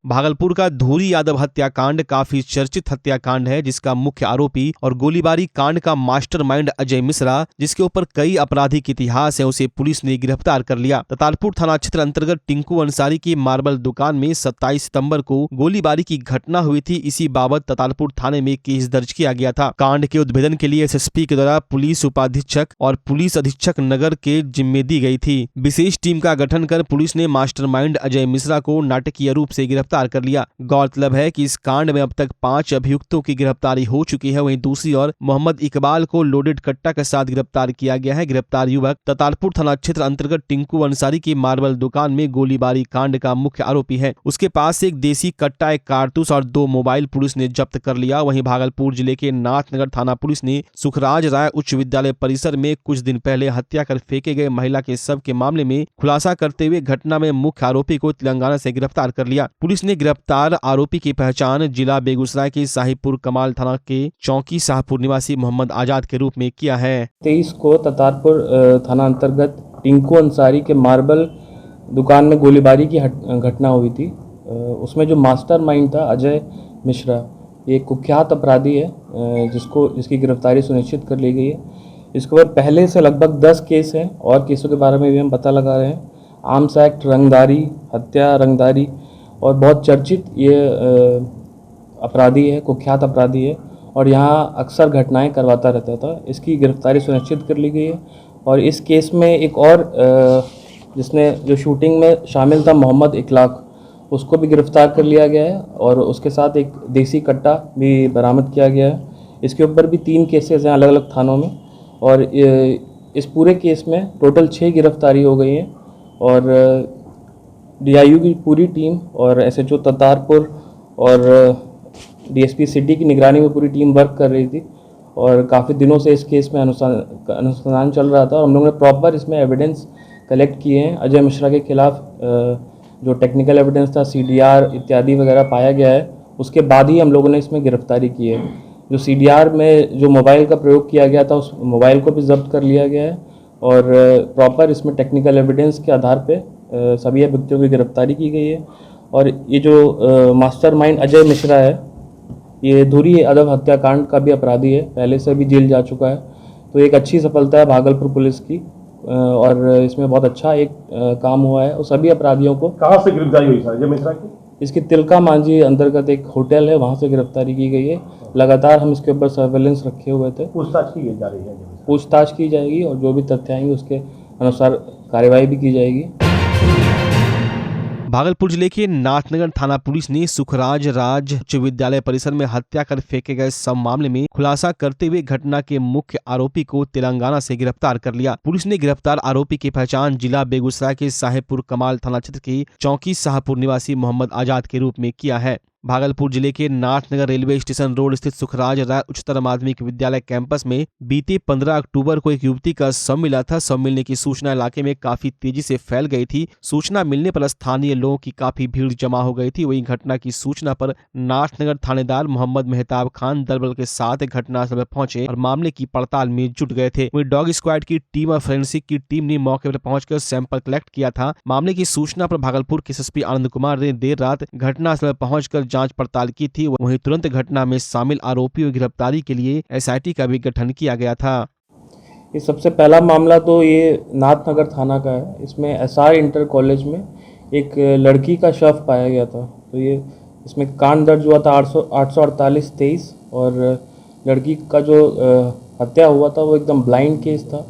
भागलपुर का धूरी यादव हत्याकांड काफी चर्चित हत्याकांड है, जिसका मुख्य आरोपी और गोलीबारी कांड का मास्टरमाइंड अजय मिश्रा, जिसके ऊपर कई आपराधिक इतिहास है, उसे पुलिस ने गिरफ्तार कर लिया। ततालपुर थाना क्षेत्र अंतर्गत टिंकू अंसारी की मार्बल दुकान में 27 सितंबर को गोलीबारी की घटना हुई थी। इसी बाबत ततालपुर थाने में केस दर्ज किया गया था। कांड के उद्भेदन के लिए एसएसपी के द्वारा पुलिस उपाधीक्षक और पुलिस अधीक्षक नगर के जिम्मे दी गई थी। विशेष टीम का गठन कर पुलिस ने मास्टरमाइंड अजय मिश्रा को नाटकीय रूप से गिरफ्तार कर लिया। गौरतलब है कि इस कांड में अब तक 5 अभियुक्तों की गिरफ्तारी हो चुकी है। वहीं दूसरी ओर मोहम्मद इकबाल को लोडेड कट्टा के साथ गिरफ्तार किया गया है। गिरफ्तार युवक ततालपुर थाना क्षेत्र अंतर्गत टिंकू अंसारी की मार्बल दुकान में गोलीबारी कांड का मुख्य आरोपी है। उसके पास से एक देसी कट्टा, एक कारतूस और 2 मोबाइल पुलिस ने जब्त कर लिया। वहीं भागलपुर जिले के नाथनगर थाना पुलिस ने सुखराज राय उच्च विद्यालय परिसर में कुछ दिन पहले हत्या कर फेंके गए महिला के शव के मामले में खुलासा करते हुए घटना में मुख्य आरोपी को तेलंगाना से गिरफ्तार कर लिया। पुलिस ने गिरफ्तार आरोपी की पहचान जिला बेगूसराय के साहिबपुर कमाल थाना के चौकी शाहपुर निवासी मोहम्मद आजाद के रूप में किया है। 23 को ततारपुर थाना अंतर्गत टिंकू अंसारी के मार्बल दुकान में गोलीबारी की घटना हुई थी। उसमें जो मास्टरमाइंड था अजय मिश्रा, ये कुख्यात अपराधी है जिसकी गिरफ्तारी सुनिश्चित कर ली गई है। इसके ऊपर पहले से लगभग 10 केस हैं और केसों के बारे में भी हम पता लगा रहे हैं। आर्म्स एक्ट, रंगदारी, हत्या, रंगदारी और बहुत चर्चित ये अपराधी है, कुख्यात अपराधी है और यहाँ अक्सर घटनाएं करवाता रहता था। इसकी गिरफ्तारी सुनिश्चित कर ली गई है। और इस केस में एक और जिसने जो शूटिंग में शामिल था मोहम्मद इकलाक, उसको भी गिरफ्तार कर लिया गया है और उसके साथ एक देसी कट्टा भी बरामद किया गया है। इसके ऊपर भी 3 केसेस हैं अलग अलग थानों में और इस पूरे केस में टोटल 6 गिरफ्तारी हो गई हैं। और डीआईयू की पूरी टीम और एसएचओ ततारपुर और डीएसपी सिटी की निगरानी में पूरी टीम वर्क कर रही थी और काफ़ी दिनों से इस केस में अनुसंधान चल रहा था और हम लोगों ने प्रॉपर इसमें एविडेंस कलेक्ट किए हैं। अजय मिश्रा के खिलाफ जो टेक्निकल एविडेंस था, सीडीआर इत्यादि वगैरह पाया गया है, उसके बाद ही हम लोगों ने इसमें गिरफ्तारी की है। जो सीडीआर में जो मोबाइल का प्रयोग किया गया था, उस मोबाइल को भी जब्त कर लिया गया है और प्रॉपर इसमें टेक्निकल एविडेंस के आधार पे सभी अभियुक्तों की गिरफ्तारी की गई है। और ये जो मास्टरमाइंड अजय मिश्रा है, ये धूरी यादव हत्याकांड का भी अपराधी है, पहले से भी जेल जा चुका है। तो एक अच्छी सफलता है भागलपुर पुलिस की और इसमें बहुत अच्छा एक काम हुआ है। और सभी अपराधियों को कहाँ से गिरफ्तारी हुई सर अजय मिश्रा की? इसकी तिलका मांझी अंतर्गत एक होटल है, वहाँ से गिरफ्तारी की गई है। लगातार हम इसके ऊपर सर्वेलेंस रखे हुए थे। पूछताछ की जा रही है? पूछताछ की जाएगी और जो भी तथ्य आएंगे उसके अनुसार कार्यवाही भी की जाएगी। भागलपुर जिले के नाथनगर थाना पुलिस ने सुखराज राज उच्च विद्यालय परिसर में हत्या कर फेंके गए शव मामले में खुलासा करते हुए घटना के मुख्य आरोपी को तेलंगाना से गिरफ्तार कर लिया। पुलिस ने गिरफ्तार आरोपी की पहचान जिला बेगूसराय के साहिबपुर कमाल थाना क्षेत्र के चौकी शाहपुर निवासी मोहम्मद आजाद के रूप में किया है। भागलपुर जिले के नाथनगर रेलवे स्टेशन रोड स्थित सुखराज राय उच्चतर माध्यमिक विद्यालय कैंपस में बीते 15 अक्टूबर को एक युवती का शव मिला था। शव मिलने की सूचना इलाके में काफी तेजी से फैल गई थी। सूचना मिलने पर स्थानीय लोगों की काफी भीड़ जमा हो गई थी। वहीं घटना की सूचना पर नाथनगर थानेदार मोहम्मद मेहताब खान दलबल के साथ घटनास्थल पर पहुंचे और मामले की पड़ताल में जुट गए थे। वहीं डॉग स्क्वाड की टीम और फोरेंसिक की टीम ने मौके पर पहुंचकर सैंपल कलेक्ट किया था। मामले की सूचना पर भागलपुर के एसएसपी आनंद कुमार ने देर रात घटनास्थल पर पहुंचकर जांच पड़ताल की थी। वहीं तुरंत घटना में शामिल आरोपियों की गिरफ्तारी के लिए एसआईटी का भी गठन किया गया था। ये सबसे पहला मामला तो ये नाथनगर थाना का है। इसमें एसआर इंटर कॉलेज में एक लड़की का शव पाया गया था। तो ये इसमें कांड दर्ज हुआ था 848-23 और लड़की का जो हत्या हुआ था वो एकदम ब्लाइंड केस था।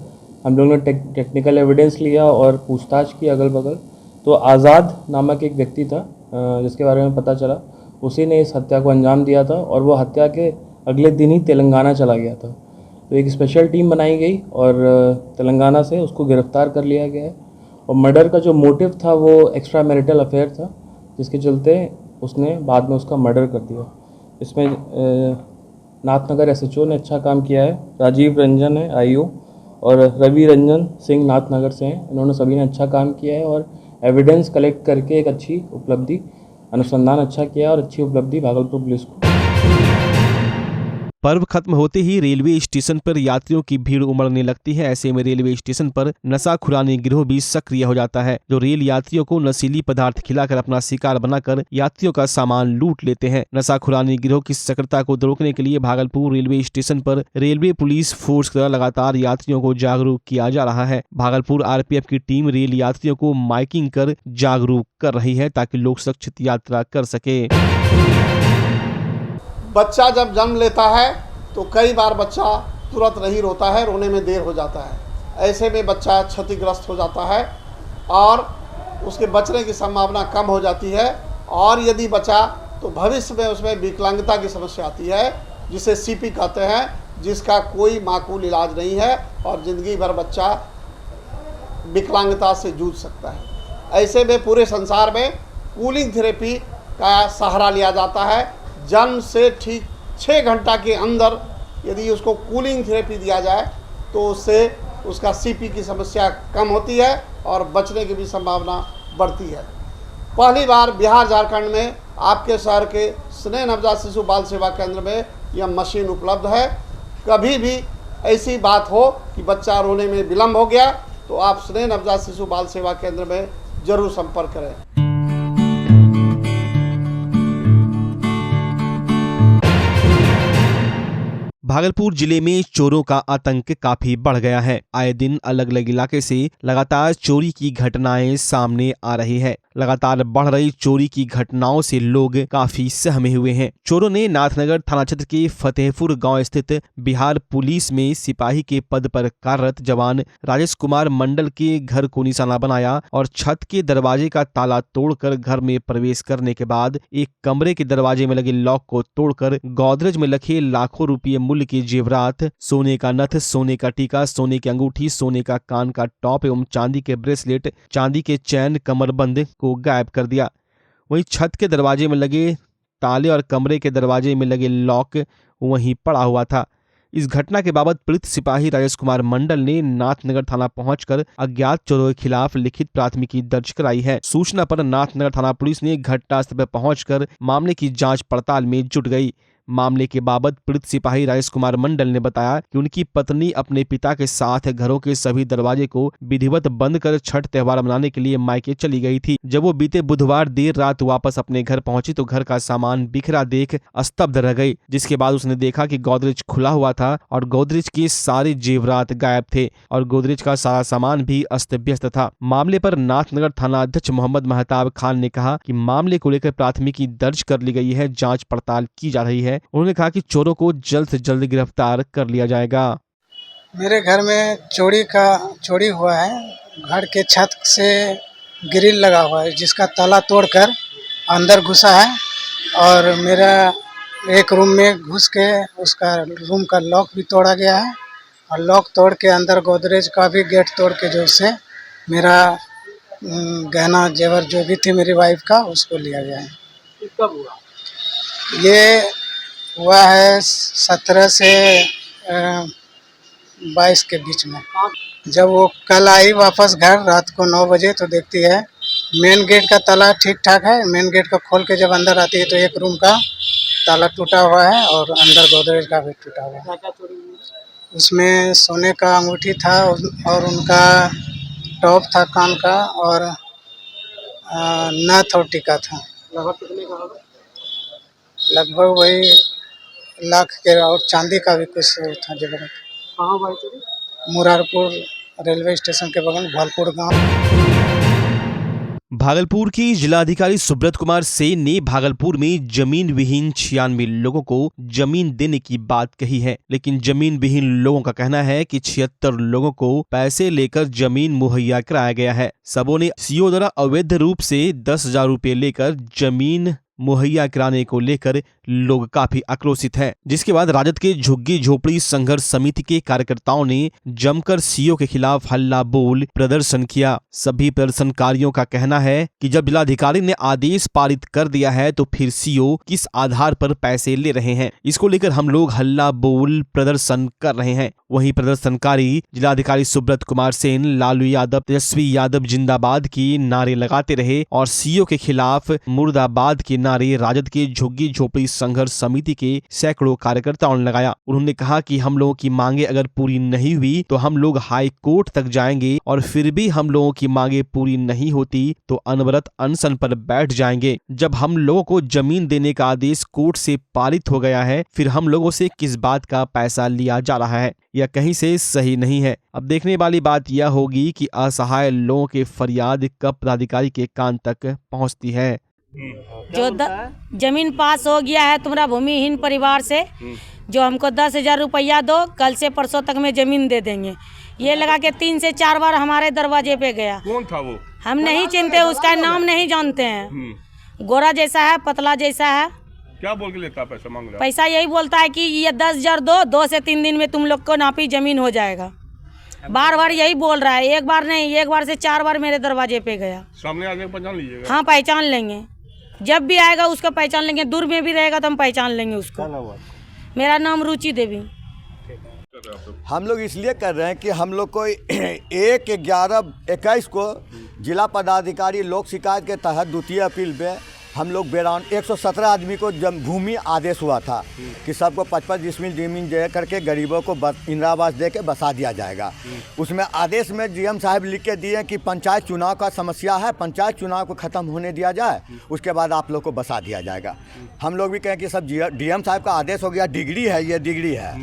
हम लोगों ने टेक्निकल एविडेंस लिया और पूछताछ की अगल बगल। तो आज़ाद नामक एक व्यक्ति था जिसके बारे में पता चला, उसी ने इस हत्या को अंजाम दिया था और वो हत्या के अगले दिन ही तेलंगाना चला गया था। तो एक स्पेशल टीम बनाई गई और तेलंगाना से उसको गिरफ्तार कर लिया गया है। और मर्डर का जो मोटिव था वो एक्स्ट्रा मैरिटल अफेयर था, जिसके चलते उसने बाद में उसका मर्डर कर दिया। इसमें नाथनगर एसएचओ ने अच्छा काम किया है। राजीव रंजन है आईओ और रवि रंजन सिंह नाथनगर से हैं। इन्होंने सभी ने अच्छा काम किया है और एविडेंस कलेक्ट करके एक अच्छी उपलब्धि, अनुसंधान अच्छा किया और अच्छी उपलब्धि भागलपुर पुलिस को। पर्व खत्म होते ही रेलवे स्टेशन पर यात्रियों की भीड़ उमड़ने लगती है। ऐसे में रेलवे स्टेशन पर नशाखुरानी गिरोह भी सक्रिय हो जाता है, जो रेल यात्रियों को नशीली पदार्थ खिलाकर अपना शिकार बनाकर यात्रियों का सामान लूट लेते हैं। नशाखुरानी गिरोह की सक्रियता को रोकने के लिए भागलपुर रेलवे स्टेशन पर रेलवे पुलिस फोर्स द्वारा लगातार यात्रियों को जागरूक किया जा रहा है। भागलपुर आरपीएफ की टीम रेल यात्रियों को माइकिंग कर जागरूक कर रही है ताकि लोग सुरक्षित यात्रा कर सके। बच्चा जब जन्म लेता है तो कई बार बच्चा तुरंत नहीं रोता है, रोने में देर हो जाता है। ऐसे में बच्चा क्षतिग्रस्त हो जाता है और उसके बचने की संभावना कम हो जाती है। और यदि बचा तो भविष्य में उसमें विकलांगता की समस्या आती है, जिसे सीपी कहते हैं, जिसका कोई माकूल इलाज नहीं है और ज़िंदगी भर बच्चा विकलांगता से जूझ सकता है। ऐसे में पूरे संसार में कूलिंग थेरेपी का सहारा लिया जाता है। जन्म से ठीक 6 घंटा के अंदर यदि उसको कूलिंग थेरेपी दिया जाए तो उससे उसका सीपी की समस्या कम होती है और बचने की भी संभावना बढ़ती है। पहली बार बिहार झारखंड में आपके शहर के स्नेह नवजात शिशु बाल सेवा केंद्र में यह मशीन उपलब्ध है। कभी भी ऐसी बात हो कि बच्चा रोने में विलम्ब हो गया तो आप स्नेह नवजात शिशु बाल सेवा केंद्र में जरूर संपर्क करें। भागलपुर जिले में चोरों का आतंक काफी बढ़ गया है। आए दिन अलग अलग इलाके से लगातार चोरी की घटनाएं सामने आ रही है। लगातार बढ़ रही चोरी की घटनाओं से लोग काफी सहमे हुए हैं। चोरों ने नाथनगर थाना क्षेत्र के फतेहपुर गांव स्थित बिहार पुलिस में सिपाही के पद पर कार्यरत जवान राजेश कुमार मंडल के घर को निशाना बनाया और छत के दरवाजे का ताला तोड़कर घर में प्रवेश करने के बाद एक कमरे के दरवाजे में लगे लॉक को तोड़कर गोदरेज में रखे लाखों रुपये मूल्य के जेवरात, सोने का नथ, सोने का टीका, सोने की अंगूठी, सोने का कान का टॉप एवं चांदी के ब्रेसलेट, चांदी के चैन, कमरबंद को गायब कर दिया। वहीं छत के दरवाजे में लगे ताले और कमरे के दरवाजे में लगे लॉक वहीं पड़ा हुआ था। इस घटना के बाबत पीड़ित सिपाही राजेश कुमार मंडल ने नाथनगर थाना पहुंचकर अज्ञात चोरों के खिलाफ लिखित प्राथमिकी दर्ज कराई है। सूचना पर नाथनगर थाना पुलिस ने घटनास्थल पर पहुंचकर मामले की जांच पड़ताल में जुट गई। मामले के बाबत पीड़ित सिपाही राजेश कुमार मंडल ने बताया कि उनकी पत्नी अपने पिता के साथ घरों के सभी दरवाजे को विधिवत बंद कर छठ त्योहार मनाने के लिए मायके चली गई थी। जब वो बीते बुधवार देर रात वापस अपने घर पहुंची तो घर का सामान बिखरा देख स्तब्ध रह गई, जिसके बाद उसने देखा कि गोदरेज खुला हुआ था और गोदरेज के सारे जेवरात गायब थे और गोदरेज का सारा सामान भी अस्त व्यस्त था। मामले पर नाथनगर थाना अध्यक्ष मोहम्मद महताब खान ने कहा कि मामले को लेकर प्राथमिकी दर्ज कर ली गई है, जांच पड़ताल की जा रही है। उन्होंने कहा कि चोरों को जल्द से जल्द गिरफ्तार कर लिया जाएगा। मेरे घर में चोरी हुआ है। घर के छत से ग्रिल लगा हुआ है जिसका ताला तोड़कर अंदर घुसा है और मेरा एक रूम में घुस के उसका रूम का लॉक भी तोड़ा गया है और लॉक तोड़ के अंदर गोदरेज का भी गेट तोड़ के जो से मेरा गहना जेवर जो भी थी मेरी वाइफ का उसको लिया गया है। कब हुआ? ये हुआ है 17 से 22 के बीच में। जब वो कल आई वापस घर रात को 9 बजे तो देखती है मेन गेट का ताला ठीक ठाक है। मेन गेट को खोल के जब अंदर आती है तो एक रूम का ताला टूटा हुआ है और अंदर गोदरेज का भी टूटा हुआ है। उसमें सोने का अंगूठी था और उनका टॉप था कान का और नथ और टीका था। लगभग वही लाख के और चांदी का भी कुछ था जेवर। कहाँ भाई चोरी? मुरारपुर रेलवे स्टेशन के बगल भालपुर गांव। भागलपुर की जिलाधिकारी सुब्रत कुमार सेन ने भागलपुर में जमीन विहीन 96 लोगों को जमीन देने की बात कही है, लेकिन जमीन विहीन लोगों का कहना है कि 76 लोगों को पैसे लेकर जमीन मुहैया कराया गया है। सबों ने सीओ द्वारा अवैध रूप से 10,000 रुपये लेकर जमीन मुहैया कराने को लेकर लोग काफी आक्रोशित हैं, जिसके बाद राजद के झुग्गी झोपड़ी संघर्ष समिति के कार्यकर्ताओं ने जमकर सीओ के खिलाफ हल्ला बोल प्रदर्शन किया। सभी प्रदर्शनकारियों का कहना है कि जब जिलाधिकारी ने आदेश पारित कर दिया है तो फिर सीओ किस आधार पर पैसे ले रहे हैं, इसको लेकर हम लोग हल्ला बोल प्रदर्शन कर रहे हैं। वहीं प्रदर्शनकारी जिलाधिकारी सुब्रत कुमार सेन, लालू यादव, तेजस्वी यादव जिंदाबाद की नारे लगाते रहे और सीओ के खिलाफ मुर्दाबाद के नारे राजद के झुग्गी झोपड़ी संघर्ष समिति के सैकड़ों कार्यकर्ताओं ने लगाया। उन्होंने कहा कि हम लोगों की मांगे अगर पूरी नहीं हुई तो हम लोग हाई कोर्ट तक जाएंगे और फिर भी हम लोगों की मांगे पूरी नहीं होती तो अनवरत अनशन पर बैठ जाएंगे। जब हम लोगों को जमीन देने का आदेश कोर्ट से पारित हो गया है, फिर हम लोगों से किस बात का पैसा लिया जा रहा है? यह कहीं से सही नहीं है। अब देखने वाली बात यह होगी कि असहाय लोगों के फरियाद कब पदाधिकारी के कान तक पहुंचती है। जो जमीन पास हो गया है तुम्हारा भूमिहीन परिवार से, जो हमको 10,000 रुपया दो, कल से परसों तक में जमीन दे देंगे। ये लगा के 3 से 4 बार हमारे दरवाजे पे गया। कौन था वो? हम नहीं चिनते, उसका नाम नहीं जानते हैं। गोरा जैसा है, पतला जैसा है। क्या बोल के लेता पैसा मांग रहा? पैसा यही बोलता है कि ये 10,000 दो, 2 से 3 दिन में तुम लोग को नापी जमीन हो जाएगा। बार बार यही बोल रहा है, एक बार नहीं, एक बार से 4 बार मेरे दरवाजे पे गया। सामने आके पहचान लीजिएगा? हाँ, पहचान लेंगे। जब भी आएगा उसको पहचान लेंगे, दूर में भी रहेगा तो हम पहचान लेंगे उसको। मेरा नाम रुचि देवी। हम लोग इसलिए कर रहे हैं कि हम लोग को 1/11/21 को जिला पदाधिकारी लोक शिकायत के तहत द्वितीय अपील में हम लोग 117 आदमी को भूमि आदेश हुआ था कि सबको 55 डिसमिल जमीन दे करके गरीबों को इंदिरा आवास दे के बसा दिया जाएगा। उसमें आदेश में डीएम साहब लिख के दिए कि पंचायत चुनाव का समस्या है, पंचायत चुनाव को ख़त्म होने दिया जाए, उसके बाद आप लोग को बसा दिया जाएगा। हम लोग भी कहें कि सब डीएम साहब का आदेश हो गया, डिग्री है, ये डिग्री है,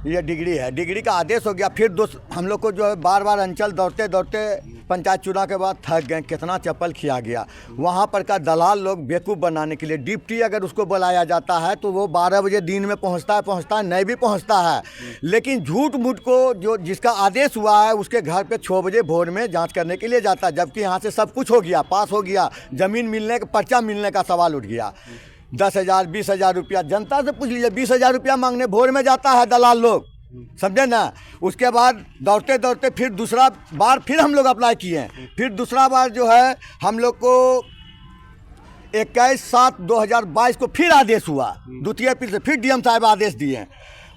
ये डिग्री है, डिग्री का आदेश हो गया। फिर हम लोग को जो है बार बार अंचल दौड़ते दौड़ते पंचायत चुनाव के बाद थक गए, कितना चप्पल खिया गया। वहाँ पर का दलाल लोग बेवकूफ़ बनाने के लिए डिप्टी अगर उसको बुलाया जाता है तो वो 12 बजे दिन में पहुँचता है, नहीं भी पहुँचता है, लेकिन झूठ मूठ को जो जिसका आदेश हुआ है उसके घर पे 6 बजे भोर में जाँच करने के लिए जाता है, जबकि यहाँ से सब कुछ हो गया, पास हो गया, ज़मीन मिलने का पर्चा मिलने का सवाल उठ गया। 10,000 20,000 रुपया जनता से पूछ लीजिए, 20,000 रुपया मांगने भोर में जाता है दलाल लोग, समझे ना। उसके बाद दौड़ते दौड़ते फिर दूसरा बार फिर हम लोग अप्लाई किए, फिर दूसरा बार जो है हम लोग को 21/7/2022 को फिर आदेश हुआ द्वितीय अपील से, फिर डीएम साहब आदेश दिए।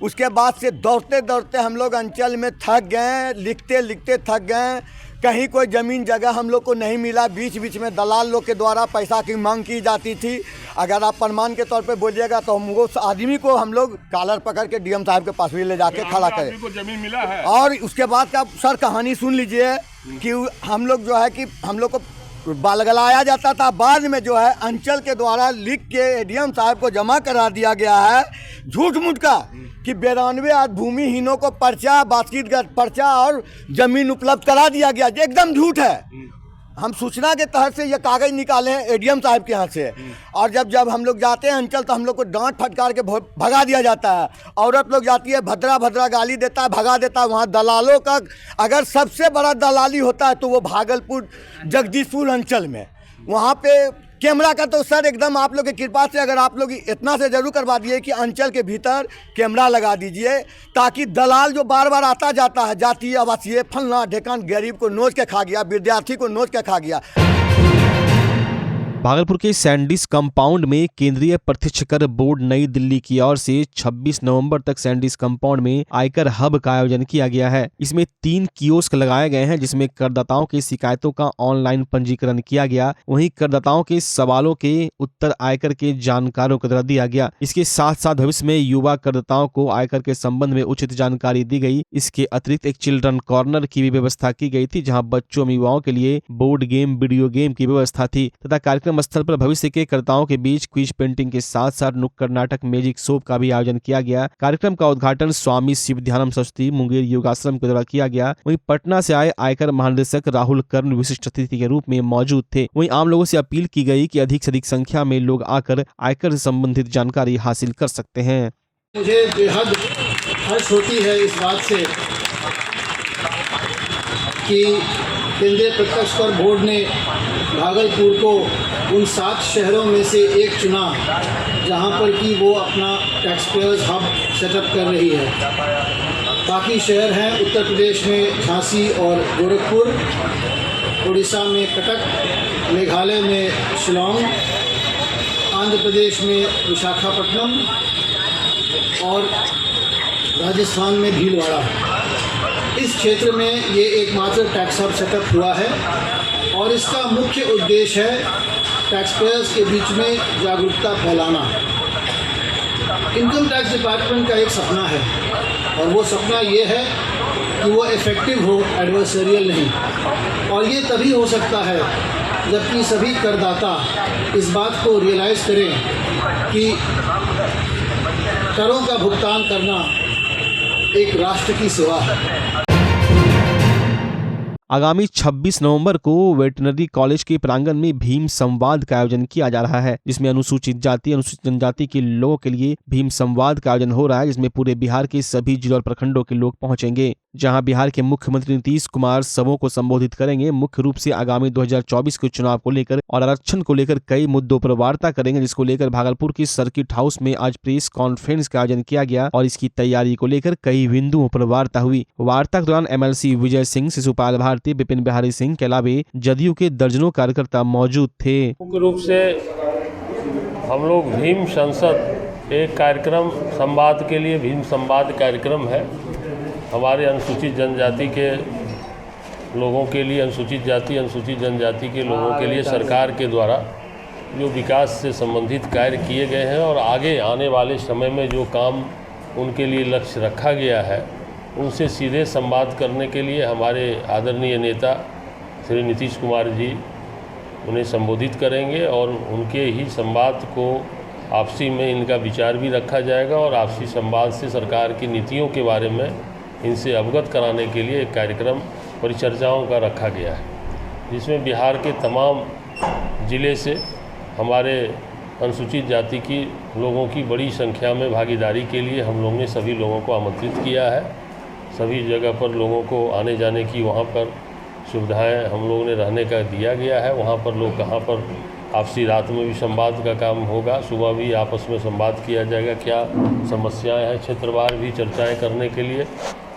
उसके बाद से दौड़ते दौड़ते हम लोग अंचल में थक गए, लिखते लिखते थक गए, कहीं कोई ज़मीन जगह हम लोग को नहीं मिला। बीच बीच में दलाल लोग के द्वारा पैसा की मांग की जाती थी। अगर आप प्रमाण के तौर पे बोलिएगा तो हम उस आदमी को हम लोग कॉलर पकड़ के डीएम साहब के पास भी ले जाके खड़ा करें। जमीन मिला है। और उसके बाद का सर कहानी सुन लीजिए कि हम लोग जो है कि हम लोग को बालगलाया जाता था, बाद में जो है अंचल के द्वारा लिख के एडीएम साहब को जमा करा दिया गया है झूठ मूठ का कि 92 आज भूमिहीनों को पर्चा, बास्केट पर्चा और जमीन उपलब्ध करा दिया गया। एकदम झूठ है। हम सूचना के तहत से ये कागज निकाले हैं एडीएम साहब के यहाँ से, और जब हम लोग जाते हैं अंचल तो हम लोग को डांट फटकार के भगा दिया जाता है। औरत लोग जाती है, भद्रा भद्रा गाली देता है, भगा देता है। वहाँ दलालों का अगर सबसे बड़ा दलाली होता है तो वो भागलपुर जगदीशपुर अंचल में, वहाँ पे कैमरा का तो सर एकदम आप लोग की कृपा से अगर आप लोग इतना से जरूर करवा दिए कि अंचल के भीतर कैमरा लगा दीजिए, ताकि दलाल जो बार बार आता जाता है, जातीय आवासीय फलना ढेकान, गरीब को नोच के खा गया, विद्यार्थी को नोच के खा गया। भागलपुर के सैंडिस कंपाउंड में केंद्रीय प्रत्यक्ष कर बोर्ड नई दिल्ली की ओर से 26 नवंबर तक सैंडिस कंपाउंड में आयकर हब का आयोजन किया गया है। इसमें 3 कियोस्क लगाए गए हैं जिसमें करदाताओं की शिकायतों का ऑनलाइन पंजीकरण किया गया। वहीं करदाताओं के सवालों के उत्तर आयकर के जानकारों को द्वारा दिया गया। इसके साथ साथ भविष्य में युवा करदाताओं को आयकर के संबंध में उचित जानकारी दी गई। इसके अतिरिक्त एक चिल्ड्रन कॉर्नर की भी व्यवस्था की गई थी, जहाँ बच्चों और युवाओं के लिए बोर्ड गेम, वीडियो गेम की व्यवस्था थी तथा कार्यक्रम स्थल पर भविष्य के करताओं के बीच क्विज पेंटिंग के साथ साथ नुक्कड़ नाटक, मैजिक शो का भी आयोजन किया गया। कार्यक्रम का उद्घाटन स्वामी शिवध्यानम सरस्वती मुंगेर योगाश्रम के द्वारा किया गया। वहीं पटना से आए आयकर महानिदेशक राहुल कर्ण विशिष्ट अतिथि के रूप में मौजूद थे। वहीं आम लोगों से अपील की गई कि अधिक से अधिक संख्या में लोग आकर आयकर से संबंधित जानकारी हासिल कर सकते हैं। मुझे बेहद हर्ष होती है इस बात से कि केंद्रीय प्रत्यक्ष कर बोर्ड ने भागलपुर को उन 7 शहरों में से एक चुना जहां पर कि वो अपना टैक्स पेयर्स हब सेटअप कर रही है। बाकी शहर हैं उत्तर प्रदेश में झांसी और गोरखपुर, उड़ीसा में कटक, मेघालय में शिलांग, आंध्र प्रदेश में विशाखापट्टनम और राजस्थान में भीलवाड़ा। इस क्षेत्र में ये एकमात्र टैक्स हब सेटअप हुआ है और इसका मुख्य उद्देश्य है टैक्स पेयर्स के बीच में जागरूकता फैलाना। इनकम टैक्स डिपार्टमेंट का एक सपना है, और वो सपना ये है कि वो इफ़ेक्टिव हो, एडवर्सरियल नहीं। और ये तभी हो सकता है जबकि सभी करदाता इस बात को रियलाइज़ करें कि करों का भुगतान करना एक राष्ट्र की सेवा है। आगामी 26 नवंबर को वेटरनरी कॉलेज के प्रांगण में भीम संवाद का आयोजन किया जा रहा है, जिसमें अनुसूचित जाति अनुसूचित जनजाति के लोगों के लिए भीम संवाद का आयोजन हो रहा है, जिसमें पूरे बिहार के सभी जिलों और प्रखंडों के लोग पहुंचेंगे, जहां बिहार के मुख्यमंत्री नीतीश कुमार सबों को संबोधित करेंगे। मुख्य रूप से आगामी 2024 के चुनाव को लेकर और आरक्षण को लेकर कई मुद्दों पर वार्ता करेंगे, जिसको लेकर भागलपुर की सर्किट हाउस में आज प्रेस कॉन्फ्रेंस का आयोजन किया गया और इसकी तैयारी को लेकर कई बिंदुओं पर वार्ता हुई। वार्ता के दौरान MLC विजय सिंह, शिशुपाल भारती, विपिन बिहारी सिंह के अलावे जदयू के दर्जनों कार्यकर्ता मौजूद थे। मुख्य रूप से हम लोग भीम संसद एक कार्यक्रम संवाद के लिए भीम संवाद कार्यक्रम है। हमारे अनुसूचित जनजाति के लोगों के लिए, अनुसूचित जाति अनुसूचित जनजाति के लोगों के लिए सरकार के द्वारा जो विकास से संबंधित कार्य किए गए हैं और आगे आने वाले समय में जो काम उनके लिए लक्ष्य रखा गया है, उनसे सीधे संवाद करने के लिए हमारे आदरणीय नेता श्री नीतीश कुमार जी उन्हें संबोधित करेंगे और उनके ही संवाद को आपसी में इनका विचार भी रखा जाएगा और आपसी संवाद से सरकार की नीतियों के बारे में इनसे अवगत कराने के लिए एक कार्यक्रम परिचर्चाओं का रखा गया है, जिसमें बिहार के तमाम ज़िले से हमारे अनुसूचित जाति की लोगों की बड़ी संख्या में भागीदारी के लिए हम लोगों ने सभी लोगों को आमंत्रित किया है। सभी जगह पर लोगों को आने जाने की वहाँ पर सुविधाएं हम लोगों ने रहने का दिया गया है। वहाँ पर लोग कहाँ पर आपसी रात में भी संवाद का काम होगा, सुबह भी आपस में संवाद किया जाएगा, क्या समस्याएं हैं, क्षेत्रवार भी चर्चाएं करने के लिए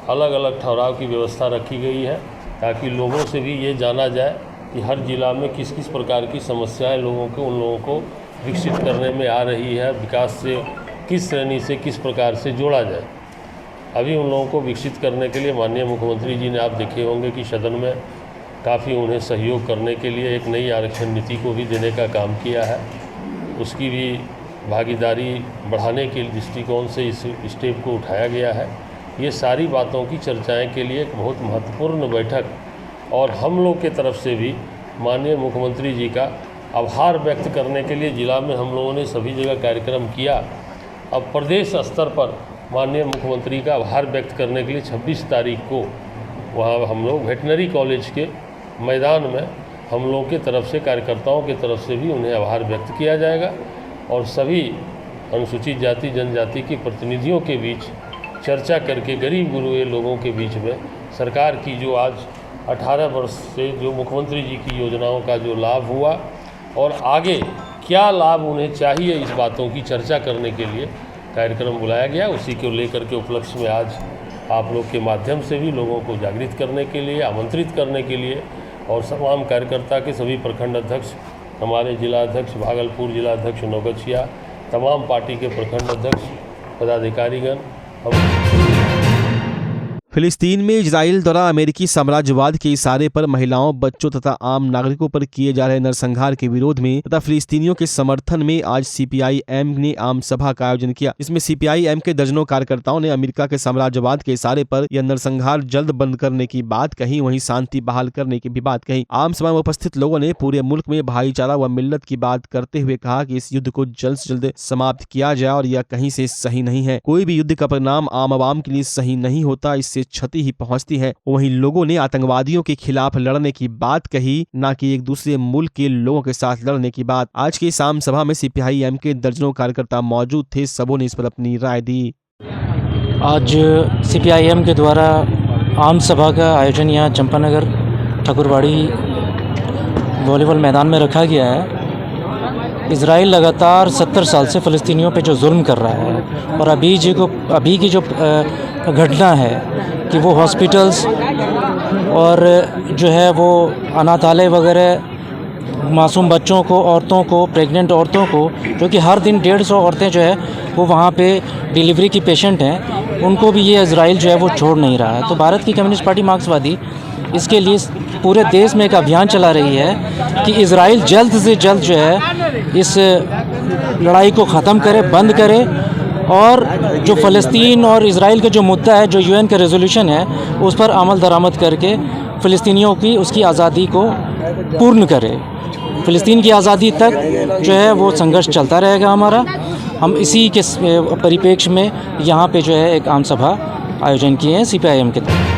अलग अलग ठहराव की व्यवस्था रखी गई है, ताकि लोगों से भी ये जाना जाए कि हर जिला में किस किस प्रकार की समस्याएं लोगों को उन लोगों को विकसित करने में आ रही है, विकास से किस श्रेणी से किस प्रकार से जोड़ा जाए। अभी उन लोगों को विकसित करने के लिए माननीय मुख्यमंत्री जी ने आप देखे होंगे कि सदन में काफ़ी उन्हें सहयोग करने के लिए एक नई आरक्षण नीति को भी देने का काम किया है। उसकी भी भागीदारी बढ़ाने के दृष्टिकोण से इस स्टेप को उठाया गया है। ये सारी बातों की चर्चाएं के लिए एक बहुत महत्वपूर्ण बैठक और हम लोग के तरफ से भी माननीय मुख्यमंत्री जी का आभार व्यक्त करने के लिए जिला में हम लोगों ने सभी जगह कार्यक्रम किया। अब प्रदेश स्तर पर माननीय मुख्यमंत्री का आभार व्यक्त करने के लिए 26 तारीख को वहाँ हम लोग वेटरनरी कॉलेज के मैदान में हम लोगों के तरफ से, कार्यकर्ताओं के तरफ से भी उन्हें आभार व्यक्त किया जाएगा और सभी अनुसूचित जाति जनजाति के प्रतिनिधियों के बीच चर्चा करके गरीब गुरुए लोगों के बीच में सरकार की जो आज 18 वर्ष से जो मुख्यमंत्री जी की योजनाओं का जो लाभ हुआ और आगे क्या लाभ उन्हें चाहिए, इस बातों की चर्चा करने के लिए कार्यक्रम बुलाया गया। उसी को लेकर के उपलक्ष्य में आज आप लोग के माध्यम से भी लोगों को जागृत करने के लिए, आमंत्रित करने के लिए और तमाम कार्यकर्ता के सभी प्रखंड अध्यक्ष, हमारे जिला अध्यक्ष भागलपुर, जिला अध्यक्ष नौगछिया, तमाम पार्टी के प्रखंड अध्यक्ष, पदाधिकारीगण। फिलिस्तीन में इजराइल द्वारा अमेरिकी साम्राज्यवाद के इशारे पर महिलाओं, बच्चों तथा आम नागरिकों पर किए जा रहे नरसंहार के विरोध में तथा फिलिस्तीनियों के समर्थन में आज CPIM ने आम सभा का आयोजन किया। इसमें CPIM के दर्जनों कार्यकर्ताओं ने अमेरिका के साम्राज्यवाद के इशारे पर यह नरसंहार जल्द बंद करने की बात कही, वहीं शांति बहाल करने की भी बात कही। आम सभा में उपस्थित लोगों ने पूरे मुल्क में भाईचारा व मिल्लत की बात करते हुए कहा कि इस युद्ध को जल्द से जल्द समाप्त किया जाए और यह कहीं से सही नहीं है। कोई भी युद्ध का परिणाम आम आवाम के लिए सही नहीं होता, इससे क्षति ही पहुंचती है। वहीं लोगों ने आतंकवादियों के खिलाफ लड़ने की बात कही, न कि एक दूसरे मुल्क के लोगों के साथ लड़ने की बात। आज की आम सभा में CPIM के दर्जनों कार्यकर्ता मौजूद थे, सबों ने इस पर अपनी राय दी। आज CPIM के द्वारा आम सभा का आयोजन यहाँ चंपानगर ठाकुरवाड़ी वॉलीबॉल मैदान में रखा गया है। इजराइल लगातार 70 साल से फ़लस्तीनियों पे जो जुल्म कर रहा है और अभी की जो घटना है कि वो हॉस्पिटल्स और जो है वो अनाथालय वगैरह मासूम बच्चों को, औरतों को, प्रेग्नेंट औरतों को, जो कि हर दिन 150 औरतें जो है वो वहाँ पे डिलीवरी की पेशेंट हैं, उनको भी ये इजराइल जो है वो छोड़ नहीं रहा है। तो भारत की कम्युनिस्ट पार्टी मार्क्सवादी इसके लिए पूरे देश में एक अभियान चला रही है कि इजराइल जल्द से जल्द जो है इस लड़ाई को ख़त्म करे, बंद करे और जो फ़लस्तीन और इज़राइल का जो मुद्दा है, जो यूएन का रेजोल्यूशन है, उस पर अमल दरामद करके फ़लस्तीनियों की उसकी आज़ादी को पूर्ण करे। फ़लस्तीन की आज़ादी तक जो है वो संघर्ष चलता रहेगा हमारा। हम इसी के परिप्रेक्ष्य में यहाँ पे जो है एक आम सभा आयोजन किए हैं सीपीआईएम के तहत।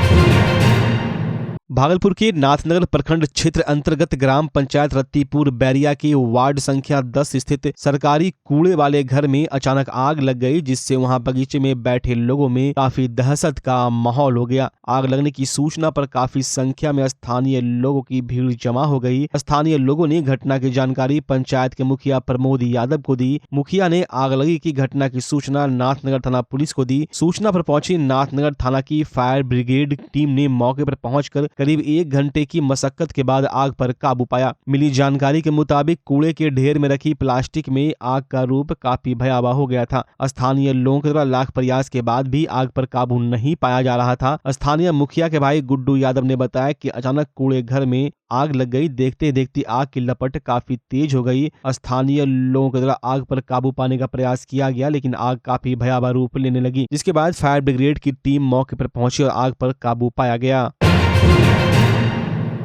भागलपुर के नाथनगर प्रखंड क्षेत्र अंतर्गत ग्राम पंचायत रत्तीपुर बैरिया के वार्ड संख्या 10 स्थित सरकारी कूड़े वाले घर में अचानक आग लग गई, जिससे वहां बगीचे में बैठे लोगों में काफी दहशत का माहौल हो गया। आग लगने की सूचना पर काफी संख्या में स्थानीय लोगों की भीड़ जमा हो गई। स्थानीय लोगों ने घटना की जानकारी पंचायत के मुखिया प्रमोद यादव को दी। मुखिया ने आग लगी की घटना की सूचना नाथनगर थाना पुलिस को दी। सूचना पर पहुंची नाथनगर थाना की फायर ब्रिगेड टीम ने मौके पर पहुंचकर करीब 1 घंटे की मशक्कत के बाद आग पर काबू पाया। मिली जानकारी के मुताबिक कूड़े के ढेर में रखी प्लास्टिक में आग का रूप काफी भयावह हो गया था। स्थानीय लोगों के द्वारा लाख प्रयास के बाद भी आग पर काबू नहीं पाया जा रहा था। स्थानीय मुखिया के भाई गुड्डू यादव ने बताया कि अचानक कूड़े घर में आग लग गई। देखते देखते आग की लपट काफी तेज हो गई। स्थानीय लोगों के द्वारा आग पर काबू पाने का प्रयास किया गया, लेकिन आग काफी भयावह रूप लेने लगी, जिसके बाद फायर ब्रिगेड की टीम मौके पर पहुंची और आग पर काबू पाया गया।